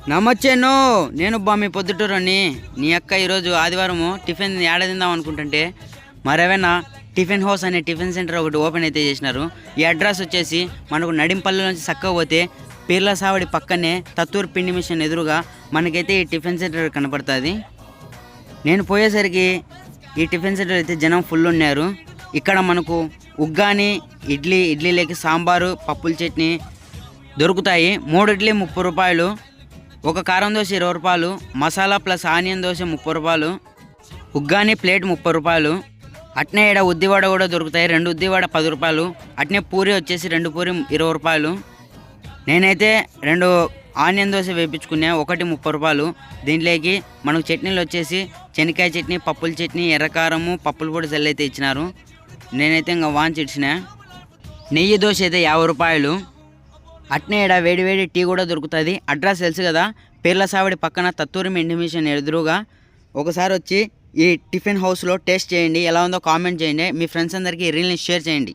నమ్మచ్చేను నేను మీ పొద్దుటూరని నీ అక్క ఈరోజు ఆదివారము టిఫిన్ ఏడాదిందాం అనుకుంటుంటే మరేమైనా టిఫిన్ హౌస్ అనే టిఫిన్ సెంటర్ ఒకటి ఓపెన్ అయితే చేసినారు. ఈ అడ్రస్ వచ్చేసి మనకు నడింపల్లి నుంచి చక్కగా పోతే పీర్ల సావడి పక్కనే తత్తూరు పిండి మిషన్ ఎదురుగా మనకైతే ఈ టిఫిన్ సెంటర్ కనపడుతుంది. నేను పోయేసరికి ఈ టిఫిన్ సెంటర్ అయితే జనం ఫుల్ ఉన్నారు. ఇక్కడ మనకు ఉగ్గాని ఇడ్లీలోకి సాంబారు పప్పుల చట్నీ దొరుకుతాయి. 3 ఇడ్లీ 30 రూపాయలు, ఒక కారం దోశ 20 రూపాయలు, మసాలా ప్లస్ ఆనియన్ దోశ 30 రూపాయలు, ఉగ్గాని ప్లేట్ 30 రూపాయలు. అట్నే ఇక్కడ ఉద్దివడ కూడా దొరుకుతాయి. 2 ఉద్దివడ 10 రూపాయలు. అట్నే పూరి వచ్చేసి 2 పూరి 20 రూపాయలు. నేనైతే 2 ఆనియన్ దోశ వేయించుకున్నా, ఒకటి 30 రూపాయలు. దీంట్లోకి మనకు చట్నీలు వచ్చేసి శనక్కాయ చట్నీ, పప్పుల చట్నీ, ఎర్రకారము, పప్పుల పొడి సెల్ అయితే ఇచ్చినారు. నేనైతే ఇంకా వాంచి ఇచ్చిన. నెయ్యి దోశ అయితే 50 రూపాయలు. అట్నే ఇక్కడ వేడి టీ కూడా దొరుకుతుంది. అడ్రస్ తెలుసు కదా, పీర్ల సావడి పక్కన తత్తూరు పిండి మిషన్ ఎదురుగా. ఒకసారి వచ్చి ఈ టిఫిన్ హౌస్లో టేస్ట్ చేయండి, ఎలా ఉందో కామెంట్ చేయండి. మీ ఫ్రెండ్స్ అందరికీ రీల్ని షేర్ చేయండి.